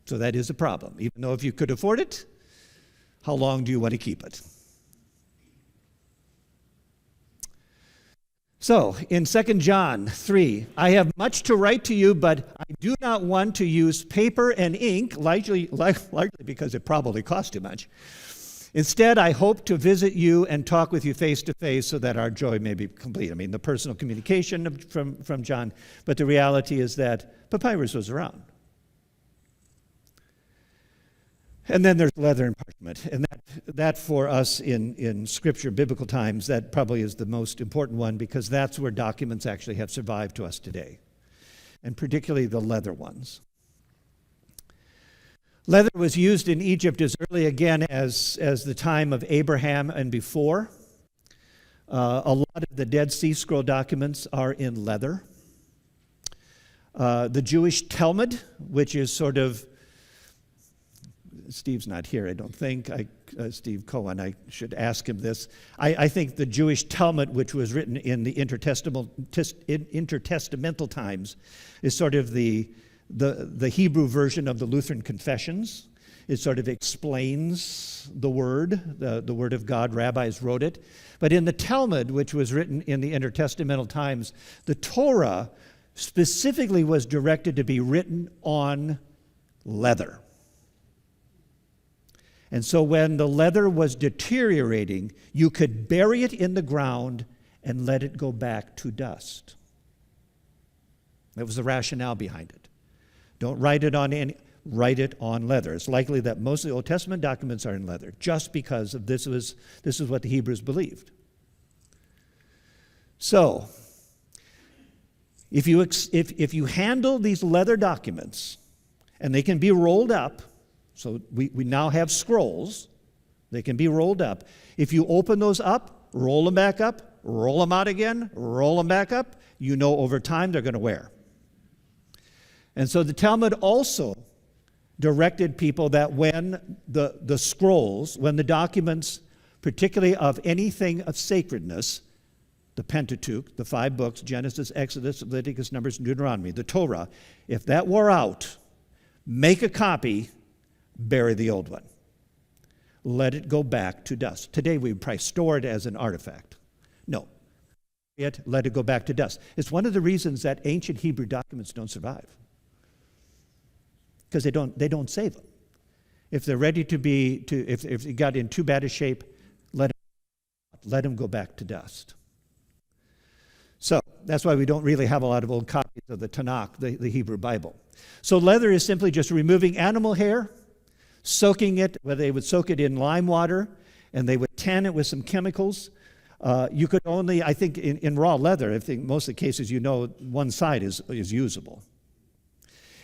A: So that is a problem. Even though if you could afford it, how long do you want to keep it? So, in 2 John 3, I have much to write to you, but I do not want to use paper and ink, largely because it probably costs too much. Instead, I hope to visit you and talk with you face to face so that our joy may be complete. I mean, the personal communication from John, but the reality is that papyrus was around. And then there's leather and parchment. And that for us in Scripture, biblical times, that probably is the most important one because that's where documents actually have survived to us today, and particularly the leather ones. Leather was used in Egypt as early again as the time of Abraham and before. A lot of the Dead Sea Scroll documents are in leather. The Jewish Talmud, which is sort of, Steve's not here, I don't think. Steve Cohen, I should ask him this. I think the Jewish Talmud, which was written in the intertestamental times, is sort of the Hebrew version of the Lutheran Confessions. It sort of explains the Word, the Word of God. Rabbis wrote it. But in the Talmud, which was written in the intertestamental times, the Torah specifically was directed to be written on leather. And so when the leather was deteriorating, you could bury it in the ground and let it go back to dust. That was the rationale behind it. Don't write it on leather. It's likely that most of the Old Testament documents are in leather, just because of this is what the Hebrews believed. So, if you handle these leather documents, and they can be rolled up, so we now have scrolls, they can be rolled up. If you open those up, roll them back up, roll them out again, roll them back up, you know over time they're going to wear. And so the Talmud also directed people that when the scrolls, when the documents, particularly of anything of sacredness, the Pentateuch, the 5 books, Genesis, Exodus, Leviticus, Numbers, and Deuteronomy, the Torah, if that wore out, make a copy, bury the old one. Let it go back to dust. Today we would probably store it as an artifact. No. Let it go back to dust. It's one of the reasons that ancient Hebrew documents don't survive. Because they don't save them. If they're ready if it got in too bad a shape, let them go back to dust. So that's why we don't really have a lot of old copies of the Tanakh, the Hebrew Bible. So leather is simply just removing animal hair, soaking it, whether they would soak it in lime water, and they would tan it with some chemicals. You could only, I think, in raw leather, I think most of the cases one side is usable.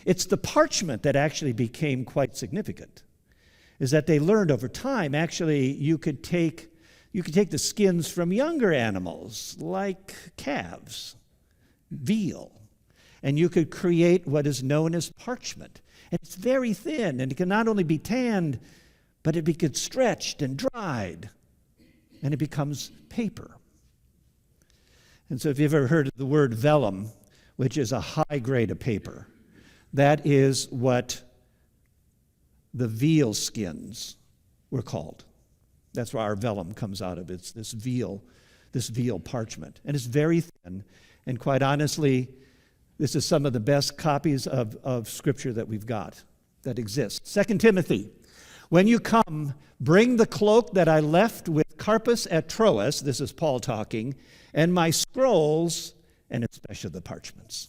A: It's the parchment that actually became quite significant, is that they learned over time, actually, you could take the skins from younger animals, like calves, veal, and you could create what is known as parchment. And it's very thin, and it can not only be tanned, but it gets stretched and dried, and it becomes paper. And so if you've ever heard of the word vellum, which is a high grade of paper, that is what the veal skins were called. That's where our vellum comes out of. It's this veal parchment. And it's very thin. And quite honestly, this is some of the best copies of Scripture that we've got that exist. 2 Timothy, when you come, bring the cloak that I left with Carpus at Troas, this is Paul talking, and my scrolls, and especially the parchments.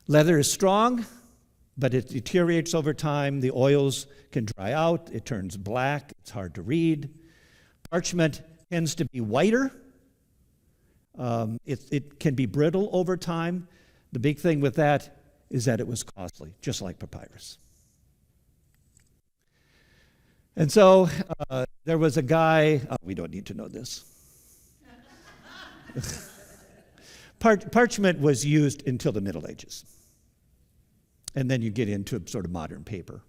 A: Leather is strong, but it deteriorates over time. The oils can dry out. It turns black. It's hard to read. Parchment tends to be whiter. It can be brittle over time. The big thing with that is that it was costly, just like papyrus. And so there was a guy, we don't need to know this. Parchment was used until the Middle Ages. And then you get into sort of modern paper.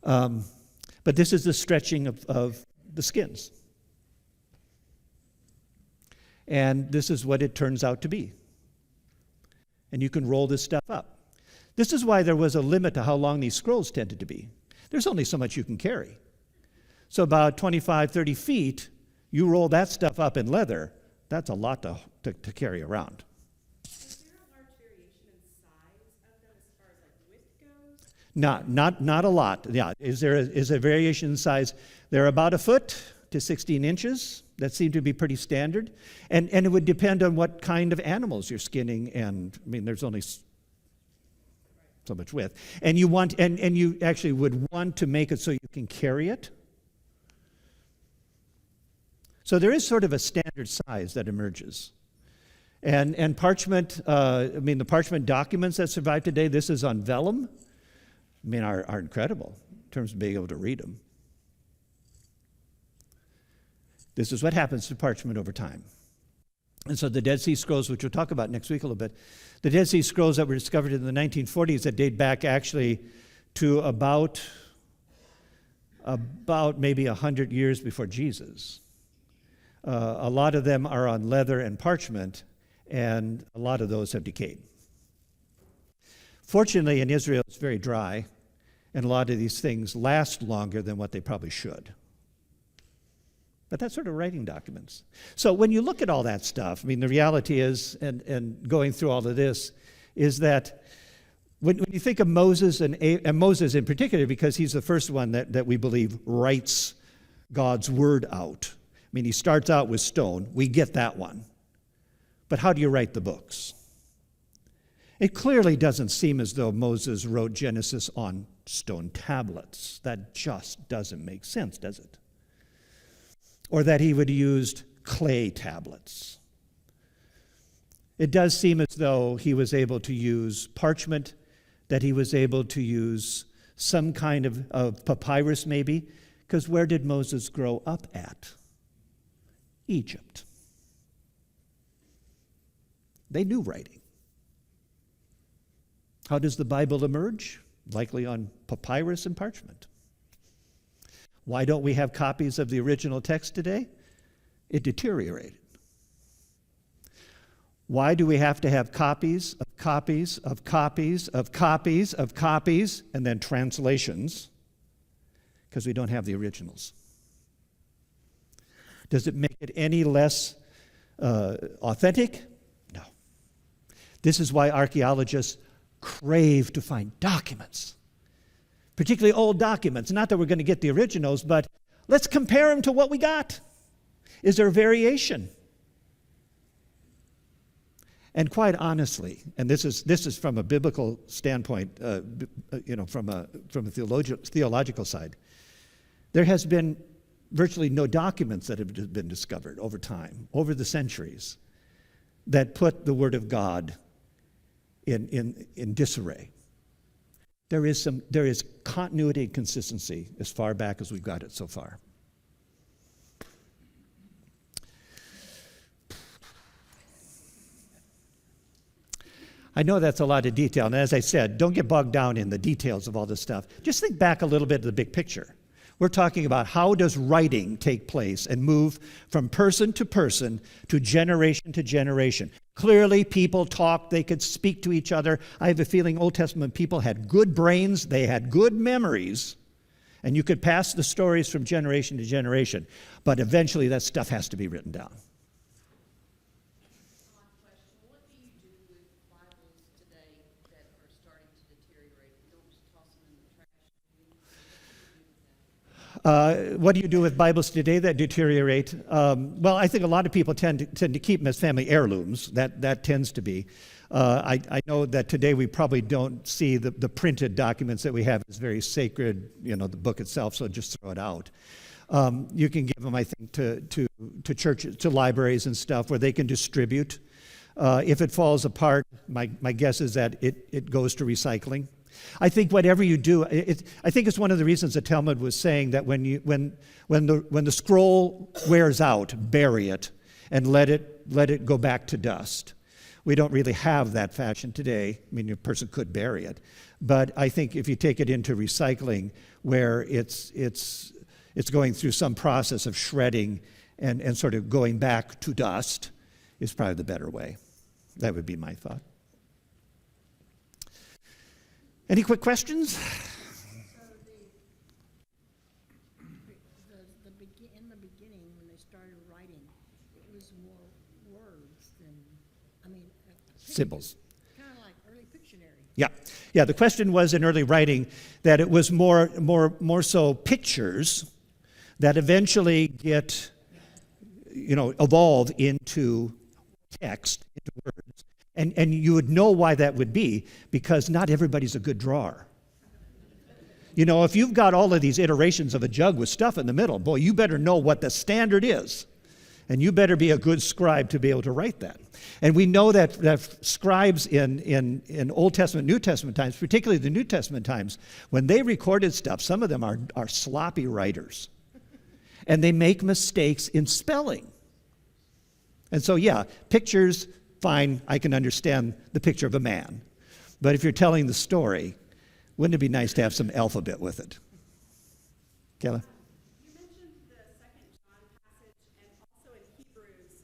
A: But this is the stretching of the skins. And this is what it turns out to be. And you can roll this stuff up. This is why there was a limit to how long these scrolls tended to be. There's only so much you can carry. So about 25, 30 feet, you roll that stuff up in leather, that's a lot to carry around.
E: Is there a large variation in size of them as far as like width goes?
A: Not a lot. Yeah, is a variation in size? They're about 1 foot to 16 inches. That seemed to be pretty standard. And it would depend on what kind of animals you're skinning, and I mean there's only so much width. And you actually would want to make it so you can carry it. So there is sort of a standard size that emerges. And parchment, the parchment documents that survive today, this is on vellum, are incredible in terms of being able to read them. This is what happens to parchment over time. And so the Dead Sea Scrolls, which we'll talk about next week a little bit, the Dead Sea Scrolls that were discovered in the 1940s that date back actually to about maybe 100 years before Jesus. A lot of them are on leather and parchment, and a lot of those have decayed. Fortunately, in Israel, it's very dry, and a lot of these things last longer than what they probably should. But that's sort of writing documents. So when you look at all that stuff, I mean, the reality is, and going through all of this, is that when you think of Moses, and Moses in particular, because he's the first one that we believe writes God's word out. I mean, he starts out with stone. We get that one. But how do you write the books? It clearly doesn't seem as though Moses wrote Genesis on stone tablets. That just doesn't make sense, does it? Or that he would have used clay tablets. It does seem as though he was able to use parchment, that he was able to use some kind of papyrus maybe, because where did Moses grow up at? Egypt. They knew writing. How does the Bible emerge? Likely on papyrus and parchment. Why don't we have copies of the original text today? It deteriorated. Why do we have to have copies of copies of copies of copies of copies and then translations? Because we don't have the originals. Does it make it any less authentic? No. This is why archaeologists crave to find documents, particularly old documents. Not that we're going to get the originals, but let's compare them to what we got. Is there variation? And quite honestly, and this is from a biblical standpoint, from a theological side, there has been virtually no documents that have been discovered over time, over the centuries, that put the Word of God in disarray. There is continuity and consistency as far back as we've got it so far. I know that's a lot of detail, and as I said, don't get bogged down in the details of all this stuff. Just think back a little bit to the big picture. We're talking about how does writing take place and move from person to person to generation. Clearly, people talked, they could speak to each other. I have a feeling Old Testament people had good brains, they had good memories, and you could pass the stories from generation to generation. But eventually, that stuff has to be written down.
B: What do you do with Bibles today that are starting to deteriorate? You don't just toss them in the trash.
A: What do you do with Bibles today that deteriorate? Well, I think a lot of people tend to keep them as family heirlooms. That tends to be. I know that today we probably don't see the printed documents that we have as very sacred, the book itself, so just throw it out. You can give them, I think, to churches, to libraries and stuff where they can distribute. If it falls apart, my guess is that it goes to recycling. I think whatever you do, I think it's one of the reasons the Talmud was saying that when the scroll wears out, bury it and let it go back to dust. We don't really have that fashion today. I mean, a person could bury it, but I think if you take it into recycling, where it's going through some process of shredding and sort of going back to dust, is probably the better way. That would be my thought. Any quick questions?
B: So in the beginning, when they started writing, it was more words than,
A: Symbols.
B: kind of like early Pictionary.
A: Yeah. The question was in early writing that it was more so pictures that eventually get, evolve into text, into words. And you would know why that would be, because not everybody's a good drawer. If you've got all of these iterations of a jug with stuff in the middle, boy, you better know what the standard is. And you better be a good scribe to be able to write that. And we know that scribes in Old Testament, New Testament times, particularly the New Testament times, when they recorded stuff, some of them are sloppy writers. And they make mistakes in spelling. And so, pictures, fine, I can understand the picture of a man. But if you're telling the story, wouldn't it be nice to have some alphabet with it? Kayla?
E: You mentioned the 2 John passage and also in Hebrews,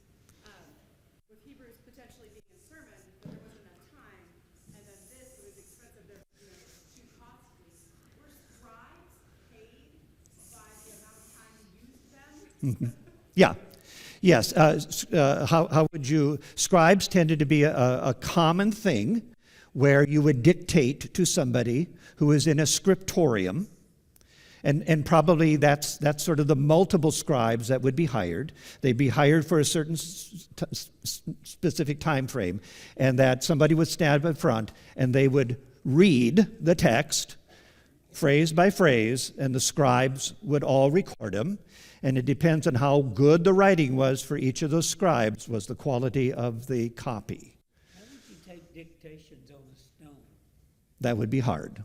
E: with Hebrews potentially being a sermon, but there wasn't enough time. And then this, it was expensive
A: Yeah. Yes. How would you? Scribes tended to be a common thing where you would dictate to somebody who is in a scriptorium. And probably that's sort of the multiple scribes that would be hired. They'd be hired for a certain specific time frame, and that somebody would stand up front and they would read the text phrase by phrase, and the scribes would all record them. And it depends on how good the writing was for each of those scribes was the quality of the copy.
C: How would you take dictations on a stone?
A: That would be hard.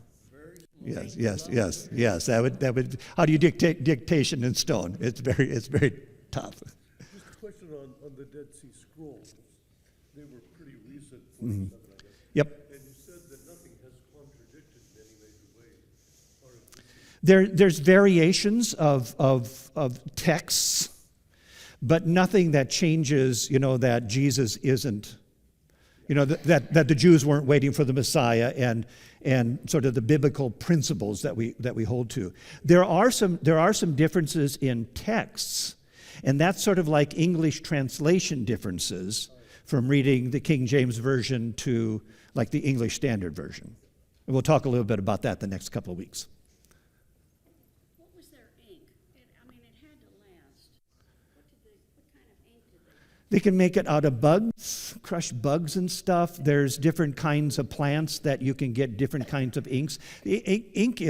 A: Yes. That would. How do you dictate dictation in stone? It's very tough.
F: Just a question on the Dead Sea Scrolls. They were pretty recent, 47, I guess.
A: Yep.
F: And you said that nothing has contradicted in any major way. As far as
A: There's variations of texts, but nothing that changes. That Jesus isn't. That the Jews weren't waiting for the Messiah and sort of the biblical principles that we hold to. There are some differences in texts, and that's sort of like English translation differences from reading the King James Version to like the English Standard Version. And we'll talk a little bit about that the next couple of weeks.
B: What was their ink? It had to last. What kind of ink did they?
A: They can make it out of bugs, crush bugs and stuff. There's different kinds of plants that you can get different kinds of inks. Ink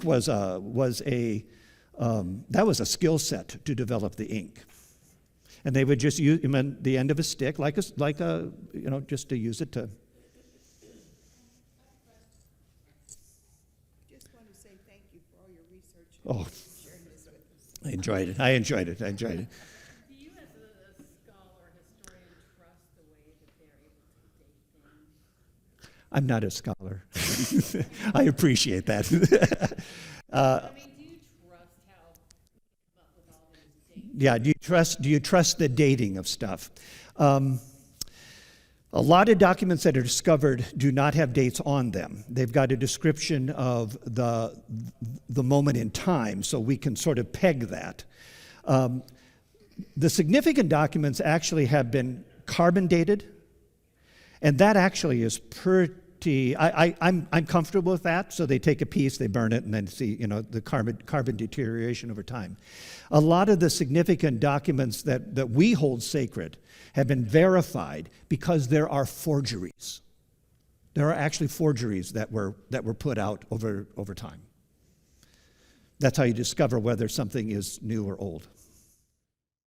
A: was a skill set to develop the ink, and they would just use the end of a stick, just to use it to.
D: Just want to say thank you for all your research
A: Oh,
D: and sharing this with us.
A: I enjoyed it. I enjoyed it.
E: Do you, as a scholar, historian, trust the way that they're able to date things?
A: I'm not a scholar. I appreciate that.
E: Do you trust how they come up with all these dates?
A: Yeah, do you trust the dating of stuff? A lot of documents that are discovered do not have dates on them. They've got a description of the moment in time, so we can sort of peg that. The significant documents actually have been carbon dated, and that actually is pretty. I'm comfortable with that. So they take a piece, they burn it, and then see the carbon deterioration over time. A lot of the significant documents that we hold sacred have been verified because there are forgeries. There are actually forgeries that were put out over time. That's how you discover whether something is new or old.